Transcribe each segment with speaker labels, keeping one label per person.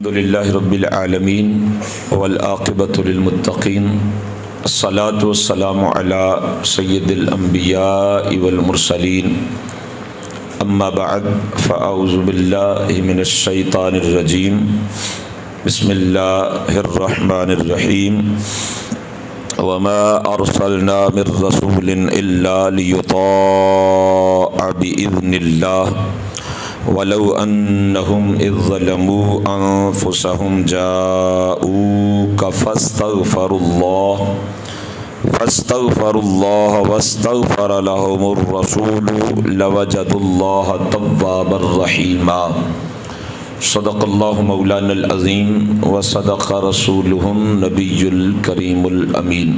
Speaker 1: الحمدللہ رب العالمین والعاقبۃ للمتقین الصلاۃ والسلام علی سید الانبیاء والمرسلین اما بعد فاعوذ باللہ من الشیطان الرجیم بسم اللہ الرحمن الرحیم وما ارسلنا من رسول الا لیطاع باذن اللہ وَلَوْ أَنَّهُمْ إِذْ ظَلَمُوا أَنفُسَهُمْ جَاءُوكَ فَاسْتَغْفَرُوا اللَّهَ وَاسْتَغْفَرَ لَهُمُ الرَّسُولُ لَوَجَدُوا اللَّهَ تَوَّابًا رَحِيمًا صدق اللہ مولانا العظیم وصدق رسولہ النبی الکریم الامین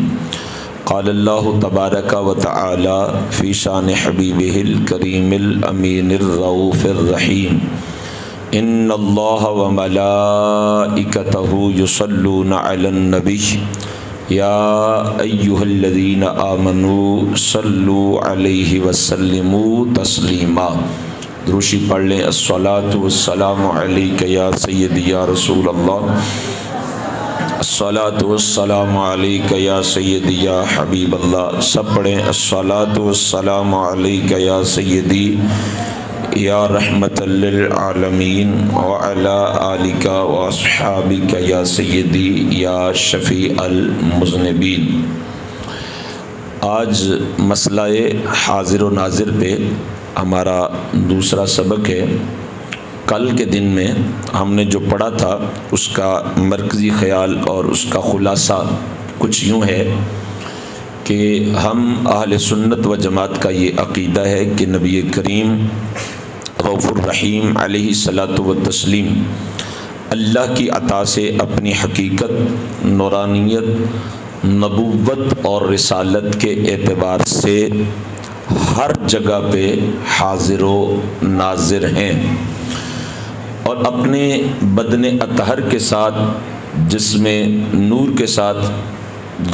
Speaker 1: قال اللہ تبارک و تعالی فی شان حبیبہ الکریم الامین الرؤوف الرحیم ان اللہ وملائکتہ یصلون علی النبی یا ایہا الذین آمنوا صلوا علیہ وسلموا تسلیما۔ دروشی پڑھ لیں الصلاۃ والسلام علیک یا سیدی یا رسول اللہ، الصلاۃ والسلام علیک یا سیدی یا حبیب اللہ۔ سب پڑھیں الصلاۃ والسلام علیک یا سیدی یا رحمت للعالمین وعلی آلک واصحابک یا سیدی یا شفیع المذنبین۔ آج مسئلہ حاضر و ناظر پہ ہمارا دوسرا سبق ہے۔ کل کے دن میں ہم نے جو پڑھا تھا اس کا مرکزی خیال اور اس کا خلاصہ کچھ یوں ہے کہ ہم اہل سنت و جماعت کا یہ عقیدہ ہے کہ نبی کریم رؤوف الرحیم علیہ الصلاۃ والتسلیم اللہ کی عطا سے اپنی حقیقت، نورانیت، نبوت اور رسالت کے اعتبار سے ہر جگہ پہ حاضر و ناظر ہیں، اور اپنے بدن اطہر کے ساتھ جسم نور کے ساتھ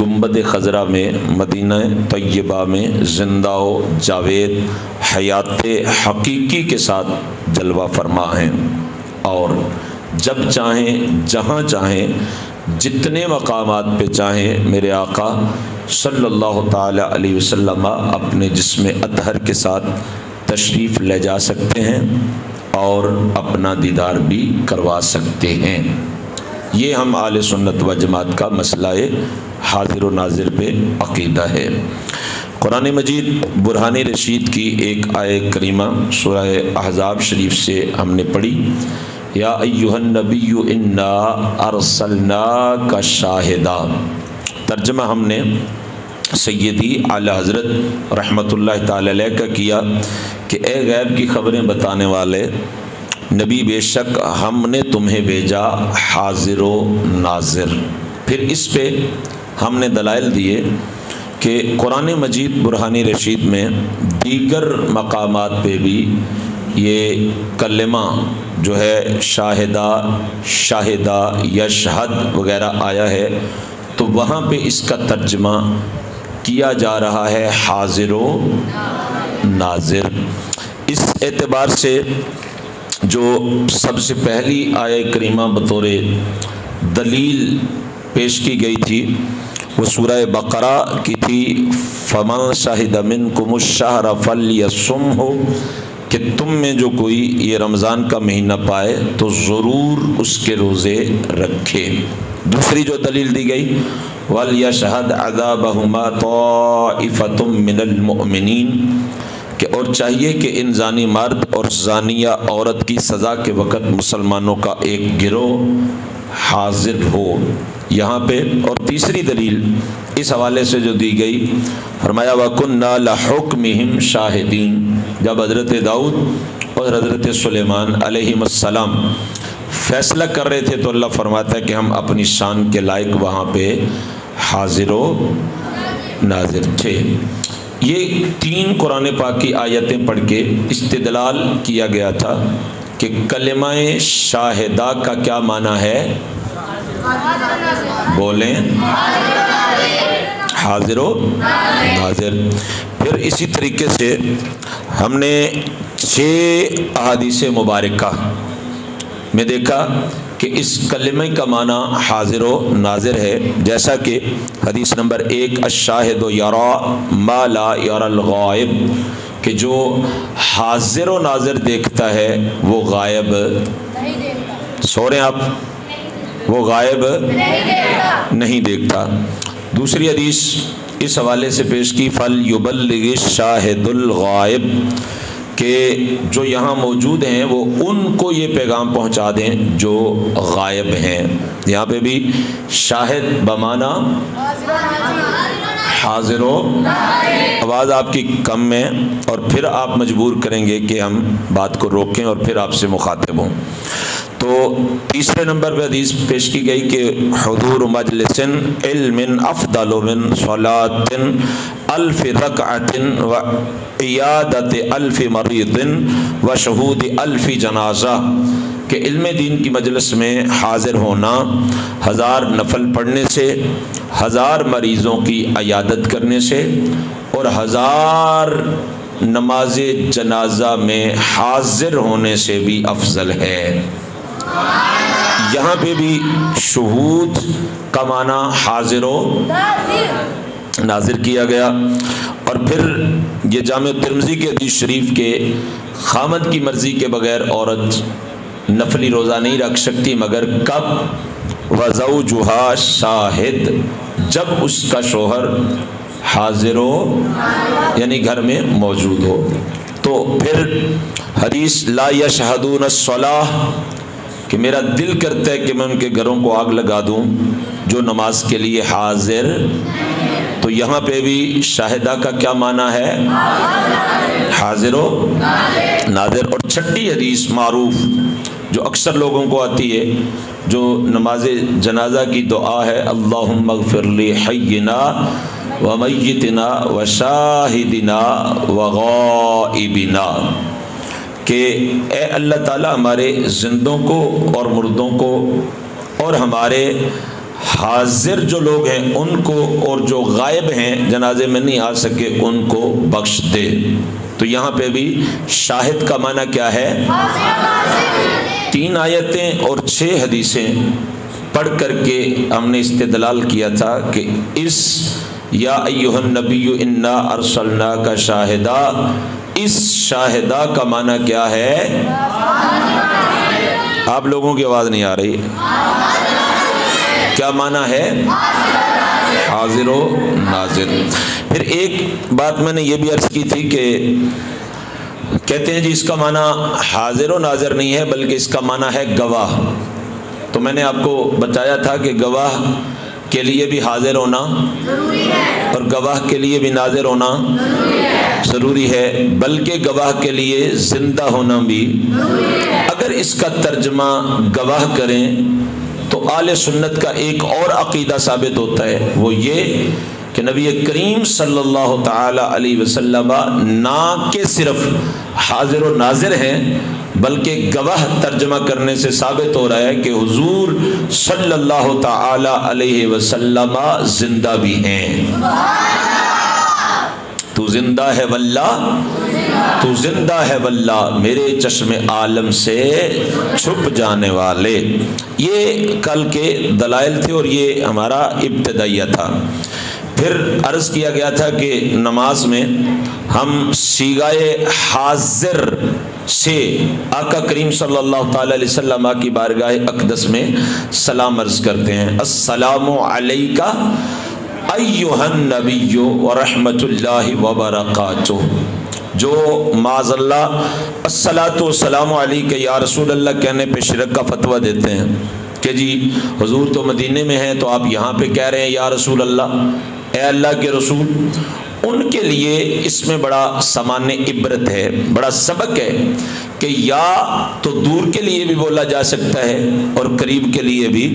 Speaker 1: گنبد خضرا میں مدینہ طیبہ میں زندہ و جاوید حیات حقیقی کے ساتھ جلوہ فرما ہیں، اور جب چاہیں جہاں چاہیں جتنے مقامات پہ چاہیں میرے آقا صلی اللہ تعالی علیہ وسلم اپنے جسم اطہر کے ساتھ تشریف لے جا سکتے ہیں اور اپنا دیدار بھی کروا سکتے ہیں۔ یہ ہم اہل سنت و جماعت کا مسئلہ حاضر و ناظر پہ عقیدہ ہے۔ قرآن مجید برہان رشید کی ایک آیت کریمہ سورہ احزاب شریف سے ہم نے پڑھی، یا ایہا النبی انا ارسلناک شاہدا۔ ترجمہ ہم نے سیدی اعلی حضرت رحمۃ اللہ تعالی علیہ کا کیا کہ اے غیب کی خبریں بتانے والے نبی، بے شک ہم نے تمہیں بھیجا حاضر و ناظر۔ پھر اس پہ ہم نے دلائل دیے کہ قرآن مجید برہان رشید میں دیگر مقامات پہ بھی یہ کلمہ جو ہے شاہدہ، شاہدہ، یشہد وغیرہ آیا ہے، تو وہاں پہ اس کا ترجمہ کیا جا رہا ہے حاضر و ناظر۔ اس اعتبار سے جو سب سے پہلی آیہ کریمہ بطور دلیل پیش کی گئی تھی وہ سورہ بقرہ کی تھی، فَمَن شَهِدَ مِنْكُمُ الشَّهْرَ فَلْيَصُمْهُ، کہ تم میں جو کوئی یہ رمضان کا مہینہ پائے تو ضرور اس کے روزے رکھے۔ دوسری جو دلیل دی گئی وَلْيَشْهَدْ عَذَابَهُمَا طَائِفَةٌ مِّنَ الْمُؤْمِنِينَ، کہ اور چاہیے کہ ان زانی مرد اور زانیہ عورت کی سزا کے وقت مسلمانوں کا ایک گروہ حاضر ہو یہاں پہ۔ اور تیسری دلیل اس حوالے سے جو دی گئی، فرمایا وَكُنَّا لَحُكْمِهِمْ شَاهِدِينَ، جب حضرت داؤد اور حضرت سلیمان علیہم السلام فیصلہ کر رہے تھے تو اللہ فرماتا ہے کہ ہم اپنی شان کے لائق وہاں پہ حاضر و ناظر تھے۔ یہ تین قرآن پاک کی آیتیں پڑھ کے استدلال کیا گیا تھا کہ کلمہ شاہدہ کا کیا معنی ہے؟ بولیں، حاضر و ناظر۔ پھر اسی طریقے سے ہم نے 6 احادیث مبارکہ میں دیکھا کہ اس کلمہ کا معنی حاضر و ناظر ہے، جیسا کہ حدیث نمبر 1 الشاہد یرا ما لا یرا الغائب، کہ جو حاضر و ناظر دیکھتا ہے وہ غائب نہیں دیکھتا۔ سو رہے ہیں آپ؟ وہ غائب نہیں دیکھتا۔ دوسری حدیث اس حوالے سے پیش کی فَلْيُبَلِّغِ الشَّاهِدُ الْغَائِبُ، کہ جو یہاں موجود ہیں وہ ان کو یہ پیغام پہنچا دیں جو غائب ہیں۔ یہاں پہ بھی شاہد بمانا حاضر و، آواز آپ کی کم ہے اور پھر آپ مجبور کریں گے کہ ہم بات کو روکیں اور پھر آپ سے مخاطب ہوں۔ تو تیسرے نمبر پہ حدیث پیش کی گئی کہ حضور مجلس علم افضل من صلاۃ الف رکعۃ و عیادت الف مریض و شہود الف جنازہ، کہ علم دین کی مجلس میں حاضر ہونا 1000 نفل پڑھنے سے، 1000 مریضوں کی عیادت کرنے سے، اور 1000 نماز جنازہ میں حاضر ہونے سے بھی افضل ہے۔ یہاں پہ بھی شہود کا معنی حاضر و ناظر کیا گیا۔ اور پھر یہ جامع ترمذی کے حدیث شریف کے خامد کی مرضی کے بغیر عورت نفلی روزہ نہیں رکھ سکتی مگر کب؟ وَزَوْجُهَا شَاهِدٌ، جب اس کا شوہر حاضر ہو یعنی گھر میں موجود ہو۔ تو پھر حدیث لا يشهدون الصلاة، کہ میرا دل کرتا ہے کہ میں ان کے گھروں کو آگ لگا دوں جو نماز کے لیے حاضر۔ تو یہاں پہ بھی شاہدہ کا کیا معنی ہے؟ حاضر و ناظر۔ اور چھٹی حدیث معروف جو اکثر لوگوں کو آتی ہے، جو نماز جنازہ کی دعا ہے، اللہم اغفر لی حینا و میتنا و شاہدنا و غائبنا، کہ اے اللہ تعالیٰ ہمارے زندوں کو اور مردوں کو اور ہمارے حاضر جو لوگ ہیں ان کو اور جو غائب ہیں جنازے میں نہیں آ سکے ان کو بخش دے۔ تو یہاں پہ بھی شاہد کا معنی کیا ہے؟ 3 آیتیں اور 6 حدیثیں پڑھ کر کے ہم نے استدلال کیا تھا کہ اس یا ایھا النبی انا ارسلناک شاہدا، اس شاہدہ کا معنی کیا ہے؟ آپ لوگوں کی آواز نہیں آ رہی، کیا معنی ہے؟ حاضر و ناظر۔ پھر ایک بات میں نے یہ بھی عرض کی تھی کہ کہتے ہیں جی اس کا معنی حاضر و ناظر نہیں ہے بلکہ اس کا معنی ہے گواہ۔ تو میں نے آپ کو بتایا تھا کہ گواہ کے لیے بھی حاضر ہونا ضروری ہے اور گواہ کے لیے بھی ناظر ہونا ضروری ہے، بلکہ گواہ کے لیے زندہ ہونا بھی ضروری ہے۔ اگر اس کا ترجمہ گواہ کریں تو اہل سنت کا ایک اور عقیدہ ثابت ہوتا ہے، وہ یہ کہ نبی کریم صلی اللہ تعالی علیہ وسلم نہ کہ صرف حاضر و ناظر ہیں بلکہ گواہ ترجمہ کرنے سے ثابت ہو رہا ہے کہ حضور صلی اللہ تعالی علیہ وسلم زندہ بھی ہیں۔ تو زندہ ہے واللہ، تو زندہ ہے واللہ، میرے چشم عالم سے چھپ جانے والے۔ یہ کل کے دلائل تھے اور یہ ہمارا ابتدائیہ تھا۔ پھر عرض کیا گیا تھا کہ نماز میں ہم صیغۂ حاضر سے آقا کریم صلی اللہ تعالی علیہ وسلم کی بارگاہ اقدس میں سلام عرض کرتے ہیں، السلام علیکہ ایھا النبی ورحمۃ اللہ وبرکاتہ۔ جو معاذ اللہ الصلاۃ والسلام علیکہ یا رسول اللہ کہنے پہ شرک کا فتویٰ دیتے ہیں کہ جی حضور تو مدینے میں ہیں تو آپ یہاں پہ کہہ رہے ہیں یا رسول اللہ، اے اللہ کے رسول، ان کے لیے اس میں بڑا سامان عبرت ہے، بڑا سبق ہے کہ یا تو دور کے لیے بھی بولا جا سکتا ہے اور قریب کے لیے بھی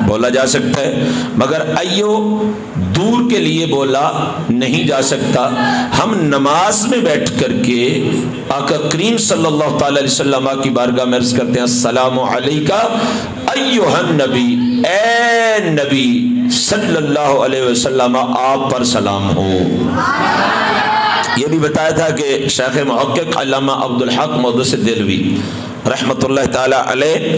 Speaker 1: بولا جا سکتا ہے، مگر ایو دور کے لیے بولا نہیں جا سکتا۔ ہم نماز میں بیٹھ کر کے آقا کریم صلی اللہ تعالی علیہ وسلم کی بارگاہ میں عرض کرتے ہیں، السلام علیکہ ایھا النبی، اے نبی صلی اللہ علیہ وسلم آپ پر سلام ہو۔ یہ بھی بتایا تھا کہ شیخ محقق علامہ عبدالحق محدث دہلوی رحمۃ اللہ تعالی علیہ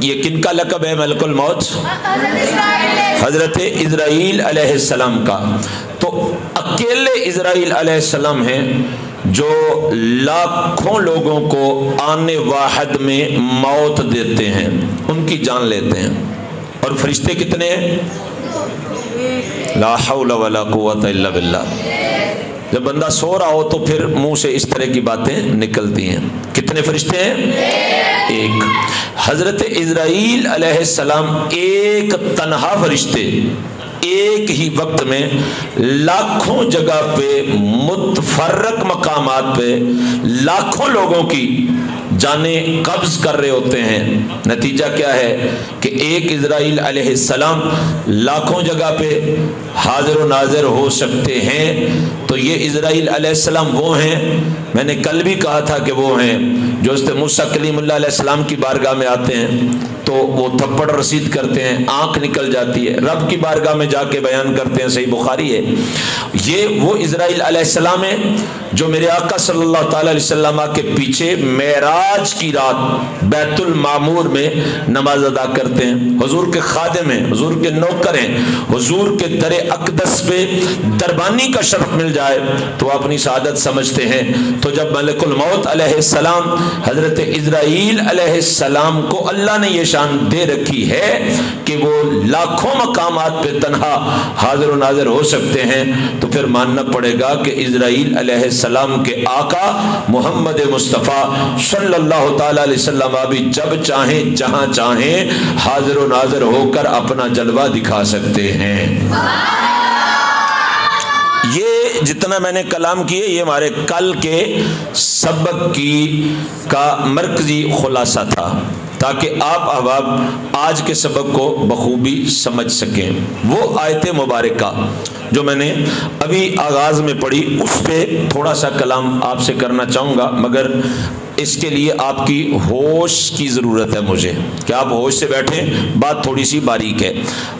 Speaker 1: یہ کن کا لقب ہے ملک الموت؟ حضرت اسرائیل علیہ السلام کا۔ تو اکیلے اسرائیل علیہ السلام ہیں جو لاکھوں لوگوں کو آنے واحد میں موت دیتے ہیں، ان کی جان لیتے ہیں۔ اور فرشتے کتنے ہیں؟ لا حول ولا قوت الا باللہ۔ جب بندہ سو رہا ہو تو پھر منہ سے اس طرح کی باتیں نکلتی ہیں۔ کتنے فرشتے ہیں؟ ایک۔ حضرت اسرائیل علیہ السلام ایک تنہا فرشتے ایک ہی وقت میں لاکھوں جگہ پہ متفرق مقامات پہ لاکھوں لوگوں کی جانیں قبض کر رہے ہوتے ہیں۔ نتیجہ کیا ہے کہ ایک اسرائیل علیہ السلام لاکھوں جگہ پہ حاضر و ناظر ہو سکتے ہیں۔ تو یہ اسرائیل علیہ السلام وہ ہیں، میں نے کل بھی کہا تھا کہ وہ ہیں جو حضرت موسیٰ کلیم اللہ علیہ السلام کی بارگاہ میں آتے ہیں تو وہ تھپڑ رسید کرتے ہیں، آنکھ نکل جاتی ہے، رب کی بارگاہ میں جا کے بیان کرتے ہیں، صحیح بخاری ہے۔ یہ وہ اسرائیل علیہ السلام ہیں جو میرے آقا صلی اللہ تعالی علیہ وسلم کے پیچھے معراج کی رات بیت المعمور میں نماز ادا کرتے ہیں، حضور کے خادم ہیں، حضور کے نوکر ہیں، حضور کے در اقدس پہ دربانی کا شرف مل جائے تو اپنی سعادت سمجھتے ہیں۔ تو جب ملک الموت علیہ السلام حضرت اسرائیل علیہ السلام کو اللہ نے یہ شان دے رکھی ہے کہ وہ لاکھوں مقامات پہ تنہا حاضر و ناظر ہو سکتے ہیں، تو پھر ماننا پڑے گا کہ اسرائیل علیہ السلام کے آقا محمد مصطفیٰ صلی اللہ تعالی علیہ وسلم بھی جب چاہیں جہاں چاہیں حاضر و ناظر ہو کر اپنا جلوہ دکھا سکتے ہیں۔ یہ جتنا میں نے کلام کیے یہ ہمارے کل کے سبق کا مرکزی خلاصہ تھا تاکہ آپ احباب آج کے سبق کو بخوبی سمجھ سکیں۔ وہ آیت مبارکہ جو میں نے ابھی آغاز میں پڑھی اس پہ تھوڑا سا کلام آپ سے کرنا چاہوں گا، مگر اس کے لیے آپ کی ہوش کی ضرورت ہے مجھے کہ آپ ہوش سے بیٹھیں، بات تھوڑی سی باریک ہے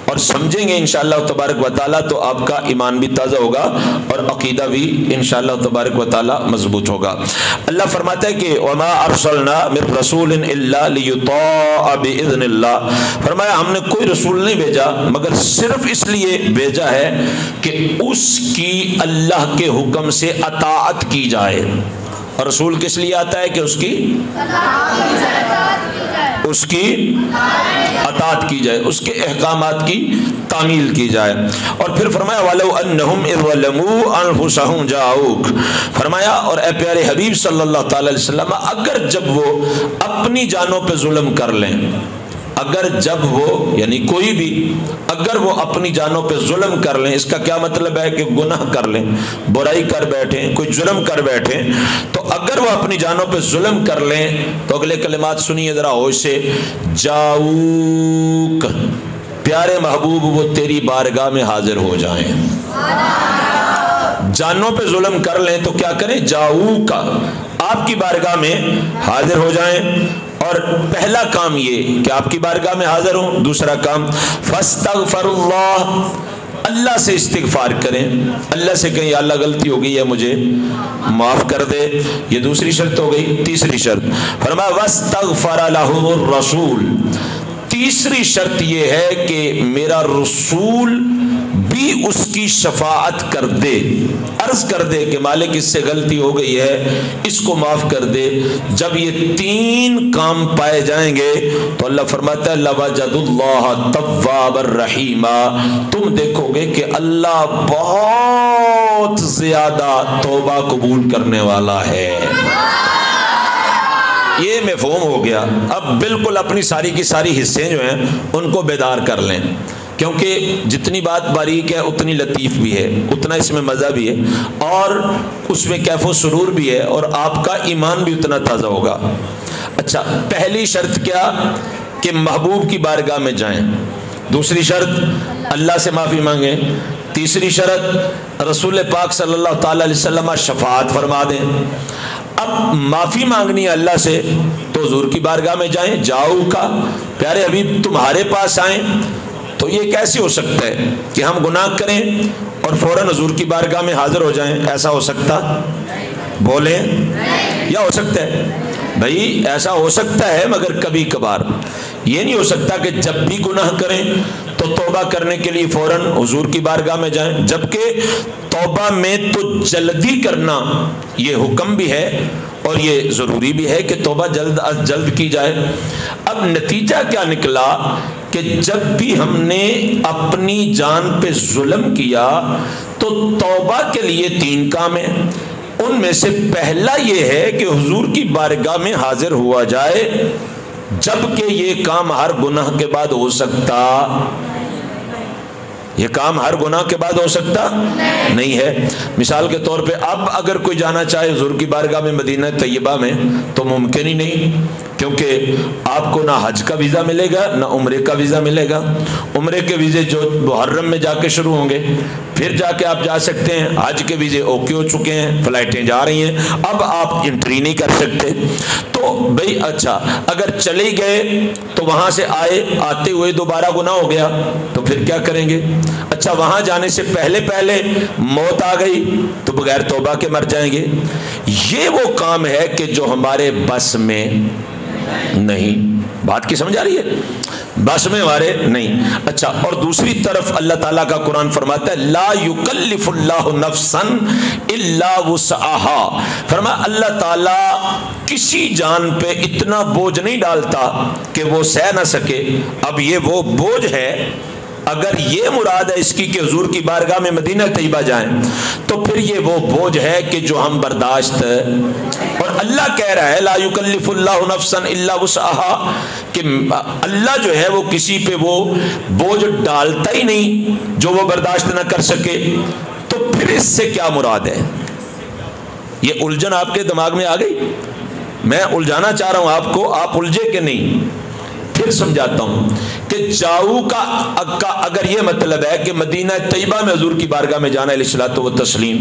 Speaker 1: اور سمجھیں گے انشاءاللہ تبارک و تعالیٰ تو آپ کا ایمان بھی تازہ ہوگا اور عقیدہ بھی انشاءاللہ تبارک و تعالیٰ مضبوط ہوگا۔ اللہ فرماتا ہے کہ وَمَا أَرْسَلْنَا مِن رَسُولٍ إِلَّا لِيُطَاعَ بِإِذْنِ اللَّهِ، فرمایا ہم نے کوئی رسول نہیں بھیجا مگر صرف اس لیے بھیجا ہے کہ اس کی اللہ کے حکم سے اطاعت کی جائے۔ اور رسول کس لیے آتا ہے کہ اس کی اطاعت کی جائے، اس کے احکامات کی تعمیل کی جائے۔ اور پھر فرمایا وَلَوْ أَنَّهُمْ إِذْ ظَلَمُوا أَنفُسَهُمْ جَاءُوكَ، فرمایا اور اے پیارے حبیب صلی اللہ تعالی علیہ وسلم اگر جب وہ اپنی جانوں پہ ظلم کر لیں، اگر جب وہ یعنی کوئی بھی اگر وہ اپنی جانوں پہ ظلم کر لیں، اس کا کیا مطلب ہے کہ گناہ کر لیں، برائی کر بیٹھیں، کوئی جرم کر بیٹھیں، تو اگر وہ اپنی جانوں پہ ظلم کر لیں تو اگلے کلمات سنیے ذرا ہوش سے، جاؤک، پیارے محبوب وہ تیری بارگاہ میں حاضر ہو جائیں۔ جانوں پہ ظلم کر لیں تو کیا کریں؟ جاؤک، آپ کی بارگاہ میں حاضر ہو جائیں۔ اور پہلا کام یہ کہ آپ کی بارگاہ میں حاضر ہوں، دوسرا کام فاستغفر اللہ، اللہ سے استغفار کریں، اللہ سے کہیں یا اللہ غلطی ہو گئی ہے مجھے معاف کر دے، یہ دوسری شرط ہو گئی۔ تیسری شرط فرمایا واستغفر لهم الرسول، تیسری شرط یہ ہے کہ میرا رسول بھی اس کی شفاعت کر دے، عرض کر دے کہ مالک اس سے غلطی ہو گئی ہے، اس کو معاف کر دے۔ جب یہ تین کام پائے جائیں گے تو اللہ فرماتا ہے لَوَجَدُ اللَّهَ تَوَّابًا رَحِيمًا، تم دیکھو گے کہ اللہ بہت زیادہ توبہ قبول کرنے والا ہے۔ یہ مفہوم ہو گیا۔ اب بالکل اپنی ساری کی ساری حصے جو ہیں ان کو بیدار کر لیں، کیونکہ جتنی بات باریک ہے اتنی لطیف بھی ہے، اتنا اس میں مزہ بھی ہے اور اس میں کیف و سرور بھی ہے اور آپ کا ایمان بھی اتنا تازہ ہوگا۔ اچھا، پہلی شرط کیا کہ محبوب کی بارگاہ میں جائیں، دوسری شرط اللہ سے معافی مانگیں، تیسری شرط رسول پاک صلی اللہ تعالی علیہ وسلم شفاعت فرما دیں۔ اب معافی مانگنی ہے اللہ سے تو حضور کی بارگاہ میں جائیں، جاؤ کا پیارے حبیب تمہارے پاس آئیں۔ تو یہ کیسے ہو سکتا ہے کہ ہم گناہ کریں اور فوراً حضور کی بارگاہ میں حاضر ہو جائیں؟ ایسا ہو سکتا؟ بولیں، یا ہو سکتا ہے؟ بھائی ایسا ہو سکتا ہے مگر کبھی کبھار، یہ نہیں ہو سکتا کہ جب بھی گناہ کریں تو توبہ کرنے کے لیے فوراً حضور کی بارگاہ میں جائیں، جبکہ توبہ میں تو جلدی کرنا یہ حکم بھی ہے اور یہ ضروری بھی ہے کہ توبہ جلد از جلد کی جائے۔ اب نتیجہ کیا نکلا کہ جب بھی ہم نے اپنی جان پہ ظلم کیا تو توبہ کے لیے 3 کام ہیں، ان میں سے پہلا یہ ہے کہ حضور کی بارگاہ میں حاضر ہوا جائے، جبکہ یہ کام ہر گناہ کے بعد ہو سکتا، یہ کام ہر گناہ کے بعد ہو سکتا نہیں ہے۔ مثال کے طور پہ اب اگر کوئی جانا چاہے حضور کی بارگاہ میں مدینہ طیبہ میں تو ممکن ہی نہیں، کیونکہ آپ کو نہ حج کا ویزا ملے گا نہ عمرے کا ویزا ملے گا۔ عمرے کے ویزے جو محرم میں جا کے شروع ہوں گے، پھر جا کے آپ جا سکتے ہیں، حج کے ویزے اوکے ہو چکے ہیں، فلائٹیں جا رہی ہیں، اب آپ انٹری نہیں کر سکتے۔ تو بھئی اچھا اگر چلے گئے تو وہاں سے آتے ہوئے دوبارہ گناہ ہو گیا تو پھر کیا کریں گے؟ اچھا وہاں جانے سے پہلے موت آ گئی تو بغیر توبہ کے مر جائیں گے۔ یہ وہ کام ہے کہ جو ہمارے بس میں نہیں۔ بات کی سمجھ آ رہی ہے؟ بس میں ہمارے نہیں۔ اچھا اور دوسری طرف اللہ تعالیٰ کا قرآن فرماتا ہے لا یکلف اللہ نفسا الا وسعها، فرمایا اللہ تعالیٰ کسی جان پہ اتنا بوجھ نہیں ڈالتا کہ وہ سہ نہ سکے۔ اب یہ وہ بوجھ ہے، اگر یہ مراد ہے اس کی کہ حضور کی بارگاہ میں مدینہ طیبہ جائیں تو پھر یہ وہ بوجھ ہے کہ جو ہم برداشت، اور اللہ کہہ رہا ہے لا یکلف اللہ نفسا الا وسعها، کہ اللہ جو ہے وہ کسی پہ وہ بوجھ ڈالتا ہی نہیں جو وہ برداشت نہ کر سکے۔ تو پھر اس سے کیا مراد ہے؟ یہ الجھن آپ کے دماغ میں آ گئی؟ میں الجھانا چاہ رہا ہوں آپ کو، آپ الجھے کہ نہیں؟ پھر سمجھاتا ہوں کہ جاؤ کا اگر یہ مطلب ہے کہ مدینہ طیبہ میں حضور کی بارگاہ میں جانا علیہ الصلوۃ والتسلیم،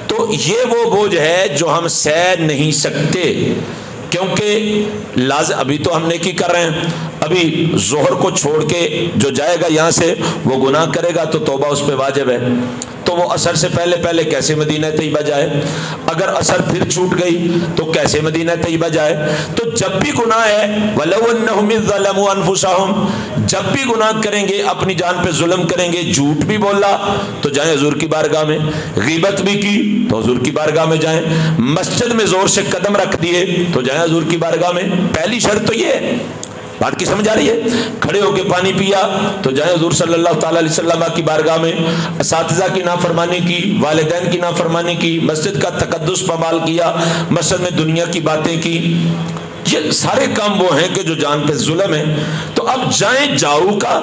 Speaker 1: تو یہ وہ بوجھ ہے جو ہم سہ نہیں سکتے، کیونکہ ابھی تو ہم نیکی کر رہے ہیں، ابھی ظہر کو چھوڑ کے جو جائے گا یہاں سے وہ گناہ کرے گا تو توبہ اس پہ واجب ہے، تو وہ عصر سے پہلے کیسے مدینہ طیبہ جائے؟ اگر عصر پھر چھوٹ گئی تو کیسے مدینہ طیبہ جائے؟ تو جب بھی گناہ ہے وَلَوْ أَنَّهُمْ إِذْ ظَلَمُوا أَنفُسَهُمْ، جب بھی گناہ کریں گے اپنی جان پہ ظلم کریں گے، جھوٹ بھی بولا تو جائیں حضور کی بارگاہ میں، غیبت بھی کی تو حضور کی بارگاہ میں جائیں، مسجد میں زور سے قدم رکھ دیے تو جائیں حضور کی بارگاہ میں۔ پہلی شرط تو یہ ہے، بات کی سمجھ آ رہی ہے؟ کھڑے ہو کے پانی پیا تو جائیں حضور صلی اللہ تعالی علیہ وسلم کی بارگاہ میں، اساتذہ کی نافرمانی کی، والدین کی نافرمانی کی، مسجد کا تقدس پامال کیا، مسجد میں دنیا کی باتیں کی، یہ سارے کام وہ ہیں کہ جو جان پہ ظلم ہے۔ تو اب جائیں جاؤ کا،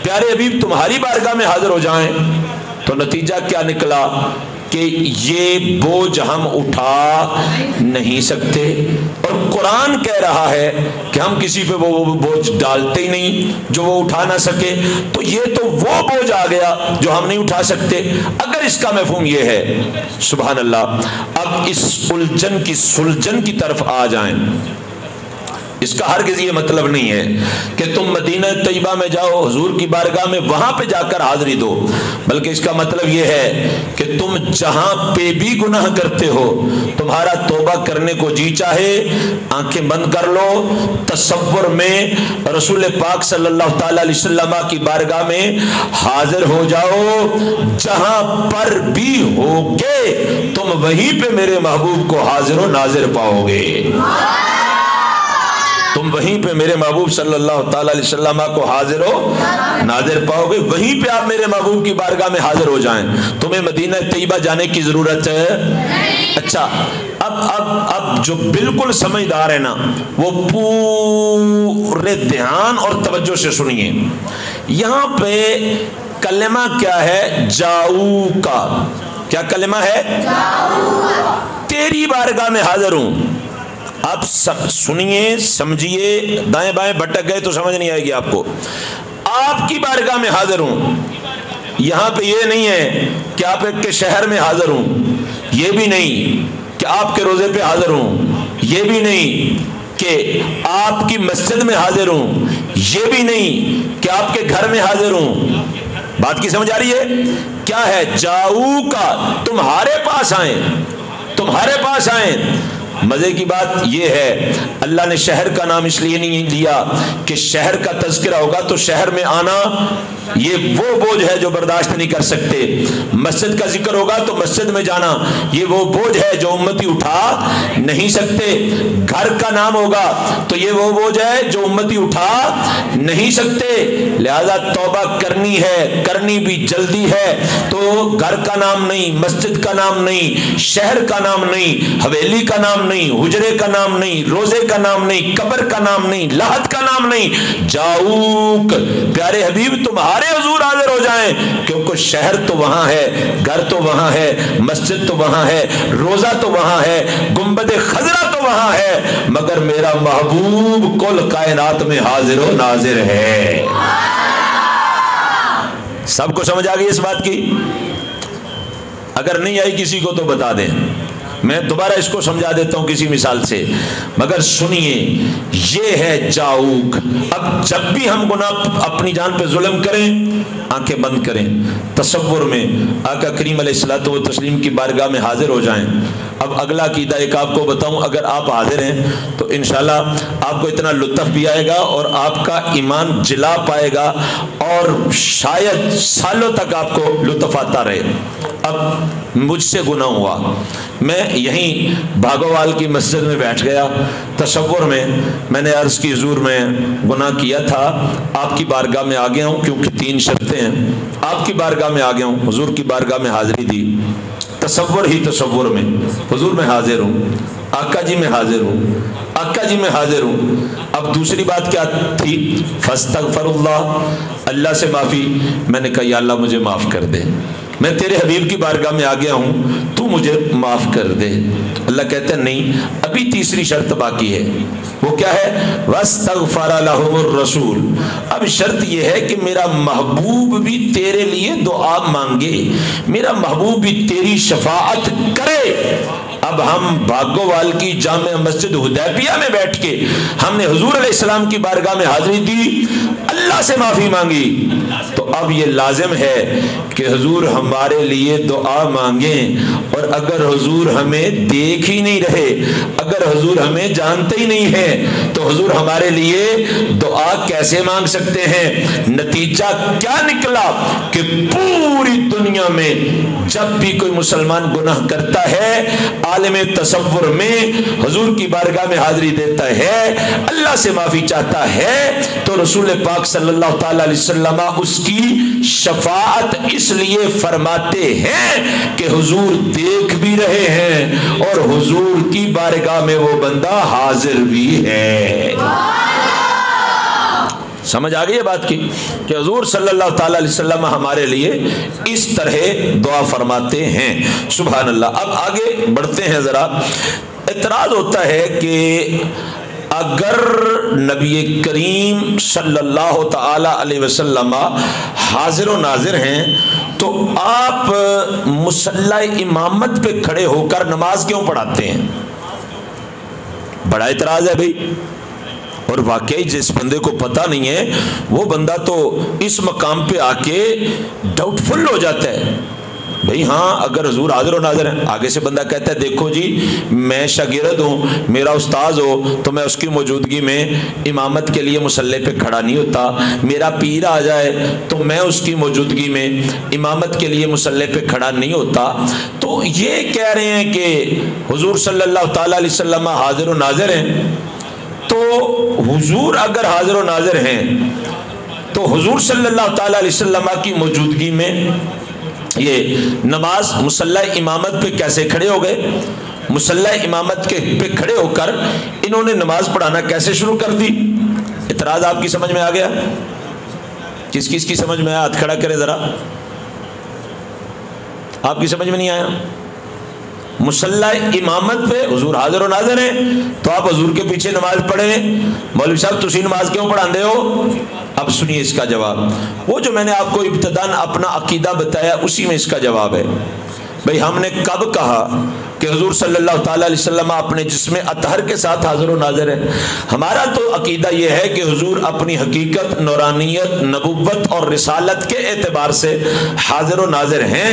Speaker 1: پیارے حبیب تمہاری بارگاہ میں حاضر ہو جائیں، تو نتیجہ کیا نکلا کہ یہ بوجھ ہم اٹھا نہیں سکتے، اور قرآن کہہ رہا ہے کہ ہم کسی پہ وہ بوجھ ڈالتے ہی نہیں جو وہ اٹھا نہ سکے، تو یہ تو وہ بوجھ آ گیا جو ہم نہیں اٹھا سکتے۔ اگر اس کا مفہوم یہ ہے، سبحان اللہ، اب اس الجھن کی سلجھن کی طرف آ جائیں۔ اس کا ہرگز یہ مطلب نہیں ہے کہ تم مدینہ طیبہ میں جاؤ حضور کی بارگاہ میں وہاں پہ جا کر حاضری دو، بلکہ اس کا مطلب یہ ہے کہ تم جہاں پہ بھی گناہ کرتے ہو، تمہارا توبہ کرنے کو جی چاہے آنکھیں بند کر لو، تصور میں رسول پاک صلی اللہ تعالی علیہ وسلم کی بارگاہ میں حاضر ہو جاؤ، جہاں پر بھی ہوگے تم وہیں پہ میرے محبوب کو حاضر و ناظر پاؤ گے، تم وہیں پہ میرے محبوب صلی اللہ تعالی علیہ وسلم کو حاضر و ناظر پاؤ گے، وہیں پہ آپ میرے محبوب کی بارگاہ میں حاضر ہو جائیں، تمہیں مدینہ طیبہ جانے کی ضرورت ہے۔ اچھا اب جو بالکل سمجھدار ہے نا وہ پورے دھیان اور توجہ سے سنیے، یہاں پہ کلمہ کیا ہے؟ جاؤ کا۔ کیا کلمہ ہے؟ تیری بارگاہ میں حاضر ہوں۔ آپ سنیے سمجھیے، دائیں بائیں بھٹک گئے تو سمجھ نہیں آئے گی آپ کو۔ آپ کی بارگاہ میں حاضر ہوں، یہاں پہ یہ نہیں ہے کہ آپ ایک کے شہر میں حاضر ہوں، یہ بھی نہیں کہ آپ کے روزے پہ حاضر ہوں، یہ بھی نہیں کہ آپ کی مسجد میں حاضر ہوں، یہ بھی نہیں کہ آپ کے گھر میں حاضر ہوں۔ بات کی سمجھ آ رہی ہے؟ کیا ہے؟ جاؤ کا، تمہارے پاس آئیں، تمہارے پاس آئیں، مزے کی بات یہ ہے اللہ نے شہر کا نام اس لیے نہیں لیا کہ شہر کا تذکرہ ہوگا تو شہر میں آنا یہ وہ بوجھ ہے جو برداشت نہیں کر سکتے، مسجد کا ذکر ہوگا تو مسجد میں جانا یہ وہ بوجھ ہے جو امتی اٹھا نہیں سکتے، گھر کا نام ہوگا تو یہ وہ بوجھ ہے جو امتی اٹھا نہیں سکتے، لہذا توبہ کرنی ہے، کرنی بھی جلدی ہے، تو گھر کا نام نہیں، مسجد کا نام نہیں، شہر کا نام نہیں، حویلی کا نام نہیں، حجرے کا نام نہیں، روزے کا نام نہیں، قبر کا نام نہیں، لحد کا نام نہیں، جاؤک پیارے حبیب تمہارے حضور حاضر ہو جائیں، کیونکہ شہر تو وہاں ہے، گھر تو وہاں ہے، مسجد تو وہاں ہے، روزہ تو وہاں ہے، گنبد خضرا تو وہاں ہے، مگر میرا محبوب کل کائنات میں حاضر و ناظر ہے۔ سب کو سمجھ آ گئی اس بات کی؟ اگر نہیں آئی کسی کو تو بتا دیں، میں دوبارہ اس کو سمجھا دیتا ہوں کسی مثال سے، مگر سنیے یہ ہے جاؤک۔ اب جب بھی ہم گناہ اپنی جان پہ ظلم کریں آنکھیں بند کریں، تصور میں آقا کریم علیہ الصلوۃ والتسلیم کی بارگاہ میں حاضر ہو جائیں۔ اب اگلا عقیدہ ایک آپ کو بتاؤں، اگر آپ حاضر ہیں تو انشاءاللہ آپ کو اتنا لطف بھی آئے گا اور آپ کا ایمان جلا پائے گا اور شاید سالوں تک آپ کو لطف آتا رہے۔ اب مجھ سے گناہ ہوا، میں یہیں بھاگوال کی مسجد میں بیٹھ گیا، تصور میں نے عرض کی حضور میں گناہ کیا تھا، آپ کی بارگاہ میں آ گیا ہوں، کیونکہ 3 شرطیں ہیں، آپ کی بارگاہ میں آ گیا ہوں، حضور کی بارگاہ میں حاضری دی، تصور میں حضور میں حاضر ہوں، آقا جی میں حاضر ہوں، آقا جی میں حاضر ہوں۔ اب دوسری بات کیا تھی؟ فاستغفر اللہ سے معافی، میں نے کہا یا اللہ مجھے معاف کر دے، میں تیرے حبیب کی بارگاہ میں آ گیا ہوں، تو مجھے معاف کر دے۔ اللہ کہتے ہیں نہیں، ابھی تیسری شرط باقی ہے، وہ کیا ہے؟ وَاسْتَغْفَرَ لَهُمُ الرَّسُولُ۔ اب شرط یہ ہے کہ میرا محبوب بھی تیرے لیے دعا مانگے، میرا محبوب بھی تیری شفاعت کرے۔ اب ہم بھاگوال کی جامع مسجد حدیبیہ میں بیٹھ کے ہم نے حضور علیہ السلام کی بارگاہ میں حاضری دی، اللہ سے معافی مانگی، تو اب یہ لازم ہے کہ حضور ہمارے لیے دعا مانگیں، اور اگر حضور ہمیں دیکھ ہی نہیں رہے، اگر حضور ہمیں جانتے ہی نہیں ہیں، تو حضور ہمارے لیے دعا کیسے مانگ سکتے ہیں؟ نتیجہ کیا نکلا کہ پوری دنیا میں جب بھی کوئی مسلمان گناہ کرتا ہے، عالم تصور میں حضور کی بارگاہ میں حاضری دیتا ہے، اللہ سے معافی چاہتا ہے، تو رسول پاک صلی اللہ تعالی علیہ وسلم اس کی شفاعت اس لیے فرماتے ہیں کہ حضور دیکھ بھی رہے ہیں اور حضور کی بارگاہ میں وہ بندہ حاضر بھی ہے۔ سمجھ آ گئی ہے بات کی کہ حضور صلی اللہ تعالی علیہ وسلم ہمارے لیے اس طرح دعا فرماتے ہیں۔ سبحان اللہ۔ اب آگے بڑھتے ہیں، ذرا اعتراض ہوتا ہے کہ اگر نبی کریم صلی اللہ تعالی علیہ وسلم حاضر و ناظر ہیں تو آپ مصلی امامت پہ کھڑے ہو کر نماز کیوں پڑھاتے ہیں؟ بڑا اعتراض ہے بھائی، اور واقعی جس بندے کو پتہ نہیں ہے وہ بندہ تو اس مقام پہ آ کے ڈاؤٹ فل ہو جاتا ہے۔ بھئی ہاں اگر حضور حاضر و ناظر ہیں، آگے سے بندہ کہتا ہے دیکھو جی میں شاگرد ہوں، میرا استاذ ہو تو میں اس کی موجودگی میں امامت کے لیے مصلی پہ کھڑا نہیں ہوتا، میرا پیر آ جائے تو میں اس کی موجودگی میں امامت کے لیے مصلی پہ کھڑا نہیں ہوتا۔ تو یہ کہہ رہے ہیں کہ حضور صلی اللہ تعالی علیہ وسلم حاضر و ناظر ہیں، تو حضور اگر حاضر و ناظر ہیں تو حضور صلی اللہ تعالی علیہ وسلم کی موجودگی میں یہ نماز مصلی امامت پہ کیسے کھڑے ہو گئے؟ مصلی امامت کے پہ کھڑے ہو کر انہوں نے نماز پڑھانا کیسے شروع کر دی؟ اعتراض آپ کی سمجھ میں آ گیا؟ کس کس کی سمجھ میں آیا؟ ہاتھ کھڑا کرے ذرا۔ آپ کی سمجھ میں نہیں آیا؟ مصلی امامت پہ حضور حاضر و ناظر ہیں تو آپ حضور کے پیچھے نماز پڑھیں، مولوی صاحب تسی نماز کیوں پڑھاندے ہو؟ اب سنیے اس کا جواب، وہ جو میں نے آپ کو ابتداً اپنا عقیدہ بتایا اسی میں اس کا جواب ہے۔ بھئی ہم نے کب کہا کہ حضور صلی اللہ تعالی علیہ وسلم اپنے جسم اطہر کے ساتھ حاضر و ناظر ہے؟ ہمارا تو عقیدہ یہ ہے کہ حضور اپنی حقیقت، نورانیت، نبوت اور رسالت کے اعتبار سے حاضر و ناظر ہیں۔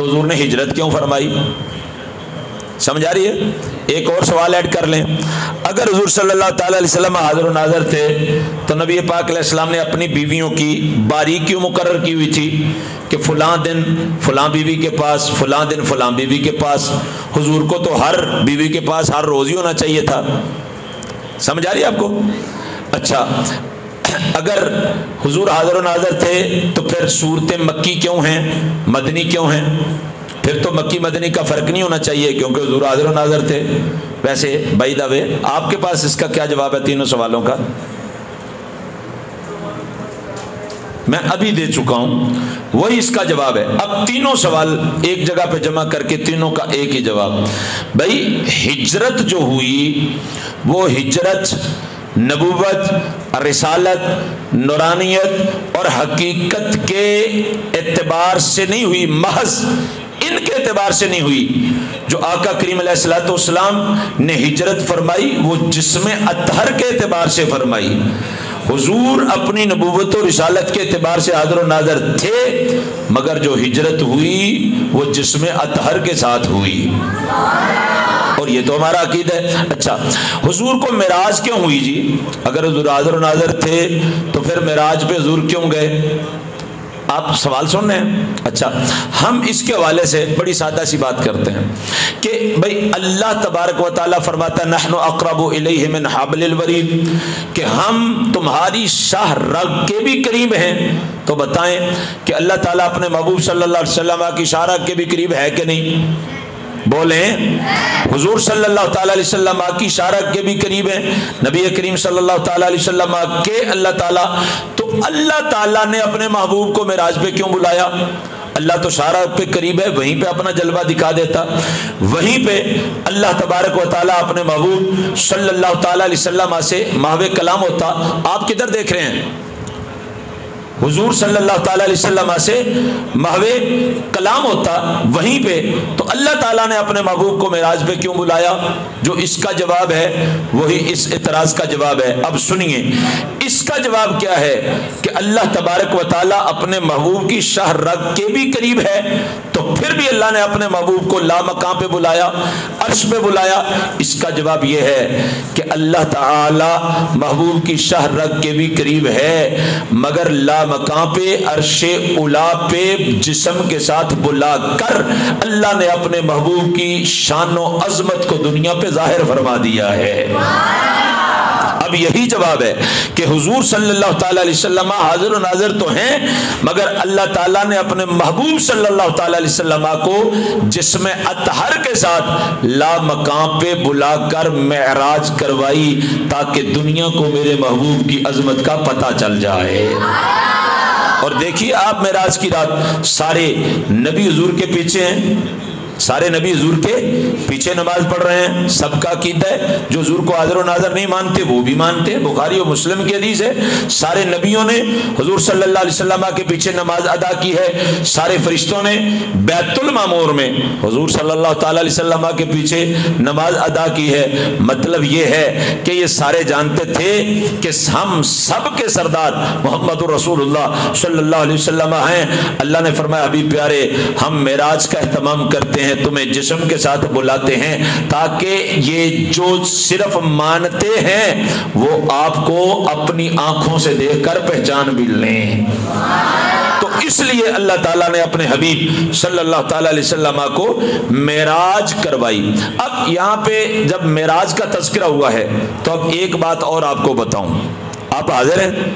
Speaker 1: تو حضور نے ہجرت کیوں فرمائی؟ سمجھ آ رہی ہے؟ ایک اور سوال ایڈ کر لیں، اگر حضور صلی اللہ تعالی علیہ وسلم حاضر و ناظر تھے تو نبی پاک علیہ السلام نے اپنی بیویوں کی باریکی مقرر کی ہوئی تھی کہ فلاں دن فلاں بیوی کے پاس، فلاں دن فلاں بیوی کے پاس. حضور کو تو ہر بیوی کے پاس ہر روز ہی ہونا چاہیے تھا. سمجھ آ رہی ہے آپ کو؟ اچھا، اگر حضور حاضر و ناظر تھے تو پھر صورتیں مکی کیوں ہیں، مدنی کیوں ہیں؟ پھر تو مکی مدنی کا فرق نہیں ہونا چاہیے کیونکہ حضور حاضر و ناظر تھے. ویسے بائی دا وے آپ کے پاس اس کا کیا جواب ہے تینوں سوالوں کا؟ میں ابھی دے چکا ہوں، وہی اس کا جواب ہے. اب تینوں سوال ایک جگہ پہ جمع کر کے تینوں کا ایک ہی جواب. بھائی ہجرت جو ہوئی وہ ہجرت نبوت، رسالت، نورانیت اور حقیقت کے اعتبار سے نہیں ہوئی، محض ان کے اعتبار سے نہیں ہوئی. جو آقا کریم علیہ الصلوۃ والسلام نے ہجرت فرمائی وہ جسم اطہر کے اعتبار سے فرمائی. حضور اپنی نبوت و رسالت کے اعتبار سے حاضر و ناظر تھے، مگر جو ہجرت ہوئی وہ جسم اطہر کے ساتھ ہوئی، اور یہ تو ہمارا عقیدہ ہے. اچھا، حضور کو معراج کیوں ہوئی جی؟ اگر حضور حاضر و ناظر تھے تو پھر معراج پہ حضور کیوں گئے؟ آپ سوال سن رہے ہیں؟ اچھا، ہم اس کے حوالے سے بڑی سادہ سی بات کرتے ہیں کہ بھائی اللہ تبارک و تعالیٰ فرماتا ہے نحن اقرب الیہ من حبل الورید، کہ ہم تمہاری شاہ رگ کے بھی قریب ہیں. تو بتائیں کہ اللہ تعالیٰ اپنے محبوب صلی اللہ علیہ وسلم کی شاہ رگ کے بھی قریب ہے کہ نہیں؟ بولیں. حضور صلی اللہ تعالیٰ علیہ وسلم کی شارک کے بھی قریب ہیں، نبی کریم صلی اللہ تعالیٰ علیہ وسلم کے اللہ تعالیٰ. تو اللہ تعالیٰ نے اپنے محبوب کو معراج پہ کیوں بلایا؟ اللہ تو شارک پہ قریب ہے، وہیں پہ اپنا جلوہ دکھا دیتا. وہیں پہ اللہ تبارک و تعالیٰ اپنے محبوب صلی اللہ تعالیٰ علیہ وسلم سے ماہو کلام ہوتا. آپ کدھر دیکھ رہے ہیں؟ حضور صلی اللہ تعالیٰ علیہ وسلم سے ماہو کلام ہوتا وہیں پہ. تو اللہ تعالیٰ نے اپنے محبوب کو معراج پہ کیوں بلایا؟ جو اس کا جواب ہے وہی اس اعتراض کا جواب ہے. اب سنیے اس کا جواب کیا ہے کہ اللہ تبارک و تعالیٰ اپنے محبوب کی شاہ رگ کے بھی قریب ہے، تو پھر بھی اللہ نے اپنے محبوب کو لا مقام پہ بلایا، عرش پہ بلایا. اس کا جواب یہ ہے کہ اللہ تعالیٰ محبوب کی شاہ رگ کے بھی قریب ہے، مگر لا مقام پہ عرش اولا پہ جسم کے ساتھ بلا کر اللہ نے اپنے محبوب کی شان و عظمت کو دنیا پہ ظاہر فرما دیا ہے. اب یہی جواب ہے کہ حضور صلی اللہ تعالیٰ علیہ وسلم حاضر و ناظر تو ہیں، مگر اللہ تعالیٰ نے اپنے محبوب صلی اللہ تعالیٰ علیہ وسلم کو جسم اطہر کے ساتھ لا مقام پہ بلا کر معراج کروائی تاکہ دنیا کو میرے محبوب کی عظمت کا پتہ چل جائے. اور دیکھیے آپ معراج کی رات سارے نبی حضور کے پیچھے ہیں، سارے نبی حضور کے پیچھے نماز پڑھ رہے ہیں. سب کا عقیدہ ہے، جو حضور کو حاضر و ناظر نہیں مانتے وہ بھی مانتے. بخاری و مسلم کی حدیث ہے سارے نبیوں نے حضور صلی اللہ علیہ وسلم کے پیچھے نماز ادا کی ہے. سارے فرشتوں نے بیت المعمور میں حضور صلی اللہ تعالی علیہ وسلم کے پیچھے نماز ادا کی ہے. مطلب یہ ہے کہ یہ سارے جانتے تھے کہ ہم سب کے سردار محمد رسول اللہ صلی اللہ علیہ وسلم ہیں. اللہ نے فرمایا حبیب پیارے ہم معراج کا اہتمام کرتے ہیں، تمہیں جسم کے ساتھ بلاتے ہیں تاکہ یہ جو صرف مانتے ہیں وہ آپ کو اپنی آنکھوں سے دیکھ کر پہچان بھی لیں. تو اس لیے اللہ تعالیٰ نے اپنے حبیب صلی اللہ تعالیٰ علیہ وسلم کو معراج کروائی. اب یہاں پہ جب معراج کا تذکرہ ہوا ہے تو اب ایک بات اور آپ کو بتاؤں. آپ حاضر ہیں؟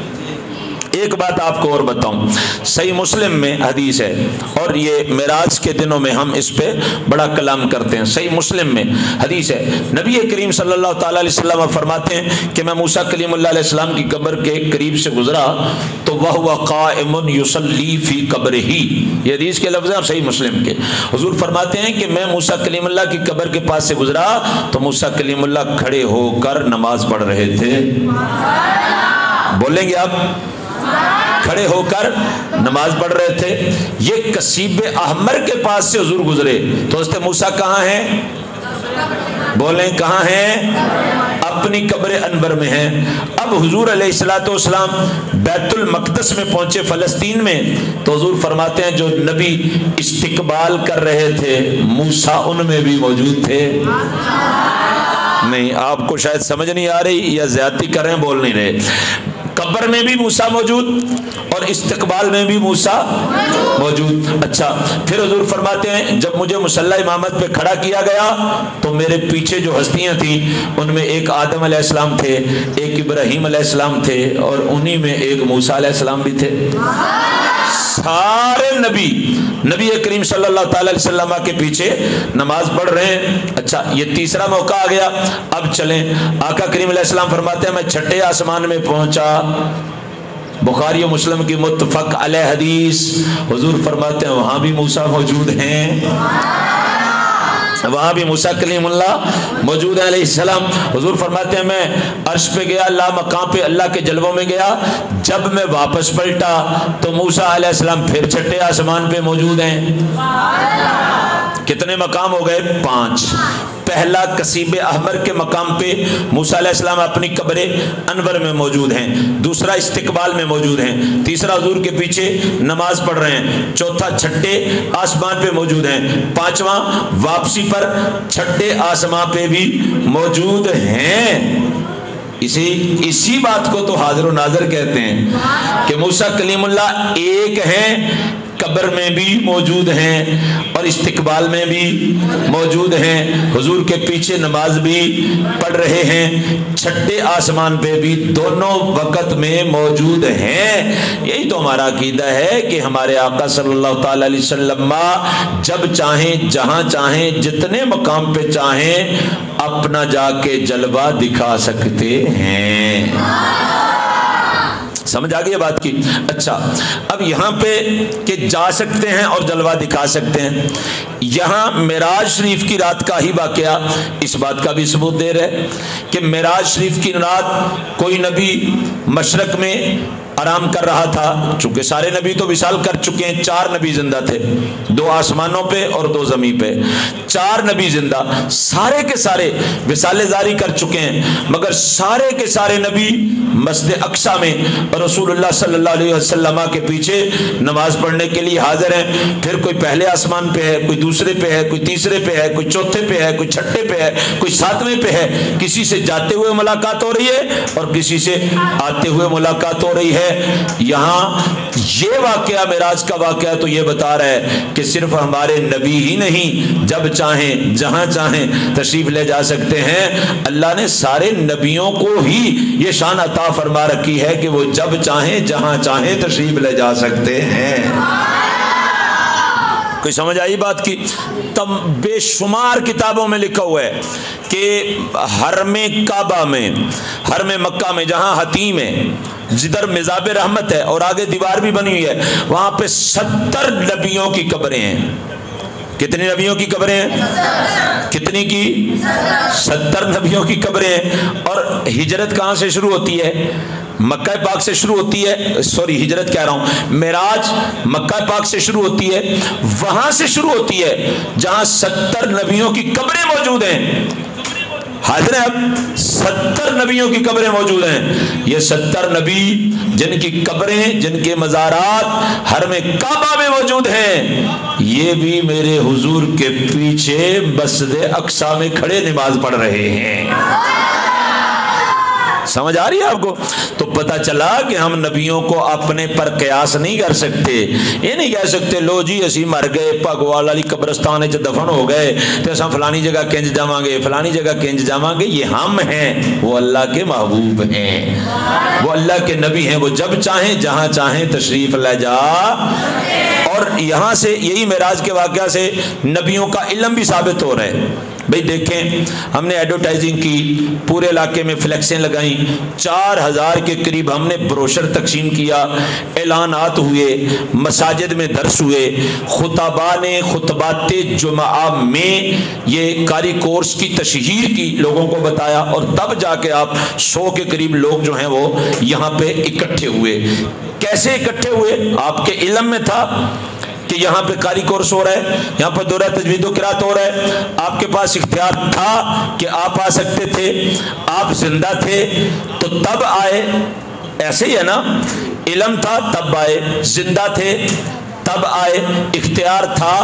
Speaker 1: ایک بات آپ کو اور بتاؤں. صحیح مسلم میں حدیث ہے اور یہ معراج کے دنوں میں ہم اس پہ بڑا کلام کرتے ہیں. صحیح مسلم میں حدیث ہے نبی کریم صلی اللہ تعالیٰ علیہ وسلم فرماتے ہیں کہ میں موسیٰ کلیم اللہ علیہ السلام کی قبر کے قریب سے گزرا تو وَهُوَ قَائِمٌ يُصَلِّي فِي قَبْرِهِ. یہ حدیث کے لفظ ہیں صحیح مسلم کے. حضور فرماتے ہیں کہ میں موسیٰ کلیم اللہ کی قبر کے پاس سے گزرا تو موسیٰ کلیم اللہ کھڑے ہو کر نماز پڑھ رہے تھے. بولیں گے آپ؟ کھڑے ہو کر نماز پڑھ رہے تھے. یہ کسیب احمر کے پاس سے حضور گزرے تو حضرت موسیٰ کہاں ہیں؟ بولیں کہاں ہیں؟ اب اپنی قبر انور میں ہیں۔ اب حضور علیہ الصلوۃ والسلام بیت المقدس میں پہنچے فلسطین میں، تو حضور فرماتے ہیں جو نبی استقبال کر رہے تھے موسیٰ ان میں بھی موجود تھے۔ نہیں، آپ کو شاید سمجھ نہیں آ رہی یا زیادتی کر رہے ہیں، بول نہیں رہے۔ قبر میں بھی موسیٰ موجود اور استقبال میں بھی موسیٰ موجود۔ اچھا، پھر حضور فرماتے ہیں جب مجھے مصلی امامت پہ کھڑا کیا گیا تو میرے پیچھے جو ہستیاں تھیں ان میں ایک آدم علیہ السلام تھے، ایک ابراہیم علیہ السلام تھے، اور انہی میں ایک موسیٰ علیہ السلام بھی تھے۔ سارے نبی کریم صلی اللہ تعالی علیہ وسلم کے پیچھے نماز پڑھ رہے ہیں۔ اچھا، یہ تیسرا موقع آ گیا۔ اب چلیں، آقا کریم علیہ السلام فرماتے ہیں میں چھٹے آسمان میں پہنچا، بخاری و مسلم کی متفق علیہ حدیث، حضور فرماتے ہیں وہاں بھی موسیٰ موجود ہیں، وہاں بھی موسیٰ کلیم اللہ موجود ہے علیہ السلام۔ حضور فرماتے ہیں میں عرش پہ گیا، اللہ مقام پہ اللہ کے جلووں میں گیا، جب میں واپس پلٹا تو موسیٰ علیہ السلام پھر چھٹے آسمان پہ موجود ہیں۔ کتنے مقام ہو گئے؟ 5۔ پہلا کثیب احمر کے مقام پہ موسیٰ علیہ السلام اپنی قبر انور میں موجود ہیں، دوسرا استقبال میں موجود ہیں، تیسرا حضور کے پیچھے نماز پڑھ رہے ہیں، چوتھا چھٹے آسمان پہ موجود ہیں، پانچواں واپسی پر چھٹے آسمان پہ بھی موجود ہیں۔ اسی بات کو تو حاضر و ناظر کہتے ہیں کہ موسیٰ کلیم اللہ ایک ہیں، قبر میں بھی موجود ہیں اور استقبال میں بھی موجود ہیں، حضور کے پیچھے نماز بھی پڑھ رہے ہیں، چھٹے آسمان پہ بھی دونوں وقت میں موجود ہیں۔ یہی تو ہمارا عقیدہ ہے کہ ہمارے آقا صلی اللہ تعالی علیہ وسلم جب چاہیں، جہاں چاہیں، جتنے مقام پہ چاہیں اپنا جا کے جلوہ دکھا سکتے ہیں۔ سمجھ آ گئی بات کی؟ اچھا، اب یہاں پہ کہ جا سکتے ہیں اور جلوہ دکھا سکتے ہیں، یہاں معراج شریف کی رات کا ہی واقعہ اس بات کا بھی ثبوت دے رہے کہ معراج شریف کی رات کوئی نبی مشرق میں آرام کر رہا تھا، چونکہ سارے نبی تو وصال کر چکے ہیں، 4 نبی زندہ تھے، 2 آسمانوں پہ اور 2 زمین پہ، 4 نبی زندہ، سارے کے سارے وصال جاری کر چکے ہیں، مگر سارے کے سارے نبی مسجد اقصیٰ میں رسول اللہ صلی اللہ علیہ وسلم کے پیچھے نماز پڑھنے کے لیے حاضر ہیں۔ پھر کوئی پہلے آسمان پہ ہے، کوئی دوسرے پہ ہے، کوئی تیسرے پہ ہے، کوئی چوتھے پہ ہے، کوئی چھٹے پہ ہے، کوئی 7ویں پہ ہے، کسی سے جاتے ہوئے ملاقات ہو رہی ہے اور کسی سے آتے ہوئے ملاقات ہو رہی ہے۔ یہاں یہ واقعہ معراج کا واقعہ تو یہ بتا رہا ہے کہ صرف ہمارے نبی ہی نہیں، جب چاہیں جہاں چاہیں تشریف لے جا سکتے ہیں۔ اللہ نے سارے نبیوں کو ہی یہ شان عطا فرما رکھی ہے کہ وہ جب چاہیں جہاں چاہیں تشریف لے جا سکتے ہیں۔ کوئی سمجھ آئی بات کی؟ تب بے شمار کتابوں میں لکھا ہوا ہے کہ حرم کعبہ میں، حرم مکہ میں جہاں حتیم ہے، جدھر مزاب رحمت ہے اور آگے دیوار بھی بنی ہوئی ہے، وہاں پہ 70 نبیوں کی قبریں ہیں۔ کتنی نبیوں کی قبریں ہیں؟ کتنی کی؟ 70 نبیوں کی قبریں ہیں۔ اور ہجرت کہاں سے شروع ہوتی ہے؟ مکہ پاک سے شروع ہوتی ہے، سوری ہجرت کہہ رہا ہوں، معراج مکہ پاک سے شروع ہوتی ہے، وہاں سے شروع ہوتی ہے جہاں 70 نبیوں کی قبریں موجود ہیں۔ حاضر ہیں اب 70 نبیوں کی قبریں موجود ہیں۔ یہ 70 نبی جن کی قبریں، جن کے مزارات حرم کعبہ میں موجود ہیں، یہ بھی میرے حضور کے پیچھے مسجد اقصیٰ میں کھڑے نماز پڑھ رہے ہیں۔ سمجھ آ رہی ہے آپ کو؟ تو پتہ چلا کہ ہم نبیوں کو اپنے پر قیاس نہیں کر سکتے۔ یہ نہیں کہہ سکتے لو جی اسی مر گئے بھگوال والی قبرستان وچ دفن ہو گئے تے اساں فلانی جگہ کنج جاواں گے، فلانی جگہ کنج جاواں گے۔ یہ ہم ہیں، وہ اللہ کے محبوب ہیں، وہ اللہ کے نبی ہیں، وہ جب چاہیں جہاں چاہیں تشریف لے جا۔ اور یہاں سے یہی معراج کے واقعہ سے نبیوں کا علم بھی ثابت ہو رہا ہے۔ بھئی دیکھیں، ہم نے ایڈورٹائزنگ کی، پورے علاقے میں فلیکسیں لگائیں، 4000 کے قریب ہم نے بروشر تقسیم کیا، اعلانات ہوئے، مساجد میں درس ہوئے، خطباء نے خطبات جمعہ میں یہ قاری کورس کی تشہیر کی، لوگوں کو بتایا، اور تب جا کے آپ 100 کے قریب لوگ جو ہیں وہ یہاں پہ اکٹھے ہوئے۔ کیسے اکٹھے ہوئے؟ آپ کے علم میں تھا کہ کہ یہاں پہ قاری کورس ہو رہا ہے, یہاں پہ دورہ تجوید و قرات ہو رہا ہے, آپ کے پاس اختیار تھا کہ آپ آ سکتے تھے, آپ زندہ تھے تو تب آئے, ایسے ہی ہے نا, علم تھا تب آئے, زندہ تھے تب آئے, اختیار تھا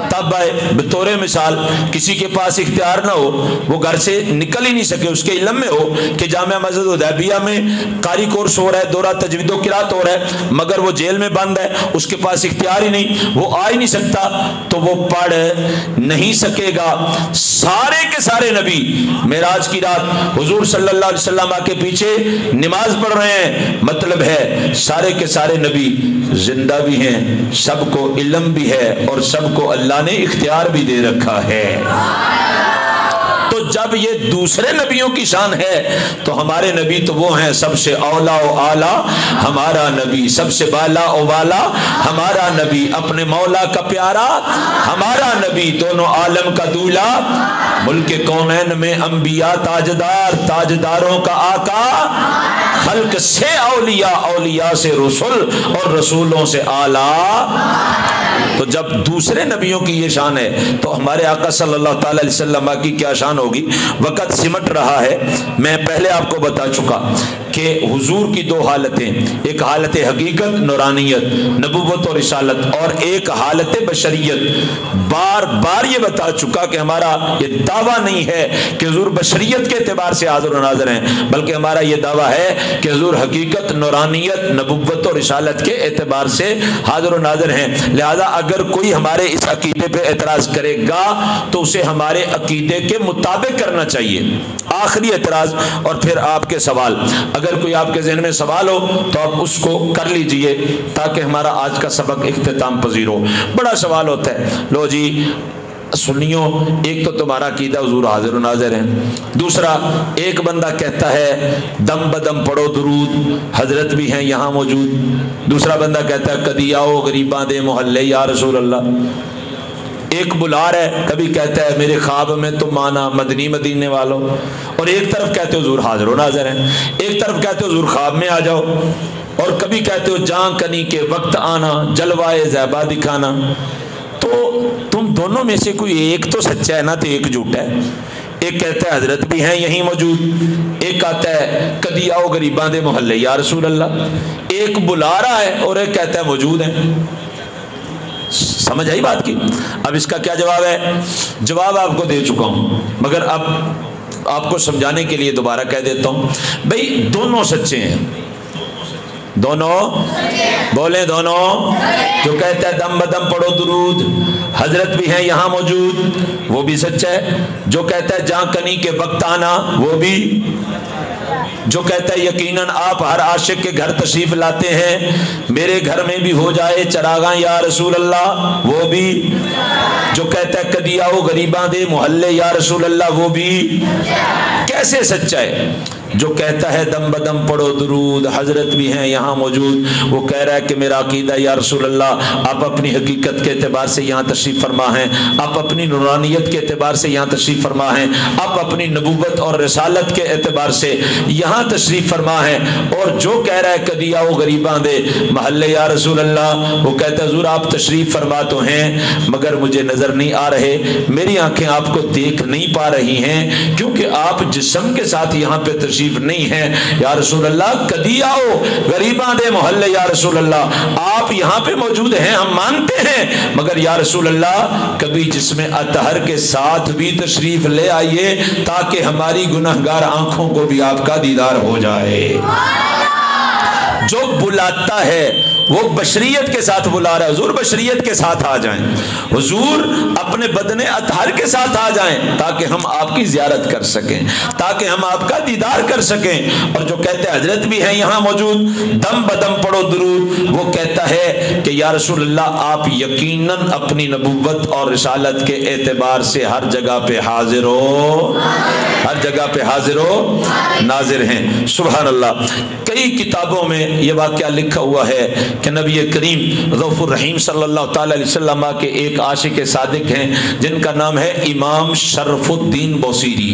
Speaker 1: تب آئے. بطور مثال کسی کے پاس اختیار نہ ہو, وہ گھر سے نکل ہی نہیں سکے, اس کے علم میں ہو کہ جامعہ مسجد حدیبیہ میں قاری کورس ہو رہا ہے, دورہ تجوید و قرات ہو رہا ہے, مگر وہ جیل میں بند ہے, اس کے پاس اختیار ہی نہیں, وہ آ ہی نہیں سکتا, تو وہ پڑھ نہیں سکے گا. سارے کے سارے نبی معراج کی رات حضور صلی اللہ علیہ وسلم کے پیچھے نماز پڑھ رہے ہیں, مطلب ہے سارے کے سارے نبی زندہ بھی ہیں, سب کو علم بھی ہے, اور سب کو اللہ نے اختیار بھی دے رکھا ہے. تو جب یہ دوسرے نبیوں کی شان ہے تو ہمارے نبی تو وہ ہیں سب سے اولا و اعلیٰ ہمارا نبی, سب سے بالا و والا ہمارا نبی, اپنے مولا کا پیارا ہمارا نبی, دونوں عالم کا دولا, ملک کونین میں انبیاء تاجدار, تاجداروں کا آقا, خلق سے اولیاء, اولیاء سے رسول, اور رسولوں سے اعلیٰ. تو جب دوسرے نبیوں کی یہ شان ہے تو ہمارے آقا صلی اللہ تعالی علیہ وسلم کی کیا شان ہوگی. وقت سمٹ رہا ہے, میں پہلے آپ کو بتا چکا کہ حضور کی دو حالتیں, ایک حالت حقیقت نورانیت نبوت اور رسالت, اور ایک حالت بشریت. بار بار یہ بتا چکا کہ ہمارا یہ دعویٰ نہیں ہے کہ حضور بشریت کے اعتبار سے حاضر و ناظر ہیں, بلکہ ہمارا یہ دعویٰ ہے کہ حضور حقیقت نورانیت نبوت اور رسالت کے اعتبار سے حاضر و ناظر ہیں. لہذا اگر کوئی ہمارے اس عقیدے پہ اعتراض کرے گا تو اسے ہمارے عقیدے کے مطابق کرنا چاہیے. آخری اعتراض اور پھر آپ کے سوال, اگر کوئی آپ کے ذہن میں سوال ہو تو آپ اس کو کر لیجئے تاکہ ہمارا آج کا سبق اختتام پذیر ہو. بڑا سوال ہوتا ہے, لو جی سنیو, ایک تو تمہارا عقیدہ حضور حاضر و ناظر ہیں, دوسرا ایک بندہ کہتا ہے دم بدم پڑھو درود, حضرت بھی ہیں یہاں موجود, دوسرا بندہ کہتا ہے کدی آؤ غریباں دے محلے یا رسول اللہ. ایک بلا رہا ہے, کبھی کہتا ہے میرے خواب میں تم آنا مدنی مدینے والوں, اور ایک طرف کہتے ہو حضور حاضر و ناظر ہیں, ایک طرف کہتے ہو حضور خواب میں آ جاؤ, اور کبھی کہتے ہو جان کنی کے وقت آنا جلوائے زیبا دکھانا. تو تم دونوں میں سے کوئی ایک تو سچا ہے نا, تو ایک جھوٹا ہے. ایک کہتا ہے حضرت بھی ہیں یہیں موجود, ایک کہتا ہے کدی آؤ غریباں دے محلے یا رسول اللہ. ایک بلا رہا ہے اور ایک کہتا ہے موجود ہیں. سمجھ آئی بات کی؟ اب اس کا کیا جواب ہے؟ جواب آپ کو دے چکا ہوں, مگر اب آپ کو سمجھانے کے لیے دوبارہ کہہ دیتا ہوں. بھئی دونوں سچے ہیں, دونوں بولیں, دونوں. جو کہتا ہے دم بدم پڑھو درود, حضرت بھی ہیں یہاں موجود, وہ بھی سچا ہے. جو کہتا ہے جان کنی کے وقت آنا, وہ بھی. جو کہتا ہے یقیناً آپ ہر عاشق کے گھر تشریف لاتے ہیں, میرے گھر میں بھی ہو جائے چراغاں یا رسول اللہ, وہ بھی. جو کہتا ہے کدی آؤ غریباں دے محلے یا رسول اللہ, وہ بھی. کیسے سچا ہے؟ جو کہتا ہے دم بدم پڑھو درود, حضرت بھی ہیں یہاں موجود, وہ کہہ رہا ہے کہ میرا عقیدہ یا رسول اللہ آپ اپنی حقیقت کے اعتبار سے یہاں تشریف فرما ہیں, آپ اپنی نورانیت کے اعتبار سے یہاں تشریف فرما ہیں, آپ اپنی نبوت اور رسالت کے اعتبار سے یہاں تشریف فرما ہیں. اور جو کہہ رہا ہے کدی آؤ غریباں دے محلے یا رسول اللہ, وہ کہتا ہے حضور آپ تشریف فرما تو ہیں مگر مجھے نظر نہیں آ رہے, میری آنکھیں آپ کو دیکھ نہیں پا رہی ہیں کیونکہ آپ جسم کے ساتھ یہاں پہ تشریف نہیں ہے. یا رسول اللہ کدی آؤ غریباں دے محلے یا رسول اللہ, آپ یہاں پہ موجود ہیں ہم مانتے ہیں, مگر یا رسول اللہ کبھی جسم اطہر کے ساتھ بھی تشریف لے آئیے تاکہ ہماری گناہگار آنکھوں کو بھی آپ کا دیدار ہو جائے. جو بلاتا ہے وہ بشریت کے ساتھ بلا رہا ہے, حضور بشریت کے ساتھ آ جائیں, حضور اپنے بدن اطہر کے ساتھ آ جائیں تاکہ ہم آپ کی زیارت کر سکیں, تاکہ ہم آپ کا دیدار کر سکیں. اور جو کہتے ہیں حضرت بھی ہیں یہاں موجود, دم بدم پڑھو درود, وہ کہتا ہے کہ یا رسول اللہ آپ یقیناً اپنی نبوت اور رسالت کے اعتبار سے ہر جگہ پہ حاضر ہو, ہر جگہ پہ حاضر ہو ناظر ہیں. سبحان اللہ. کئی کتابوں میں یہ واقعہ لکھا ہوا ہے کہ نبی کریم رؤوف الرحیم صلی اللہ تعالی علیہ وسلم کے ایک عاشق صادق ہیں جن کا نام ہے امام شرف الدین بوصیری.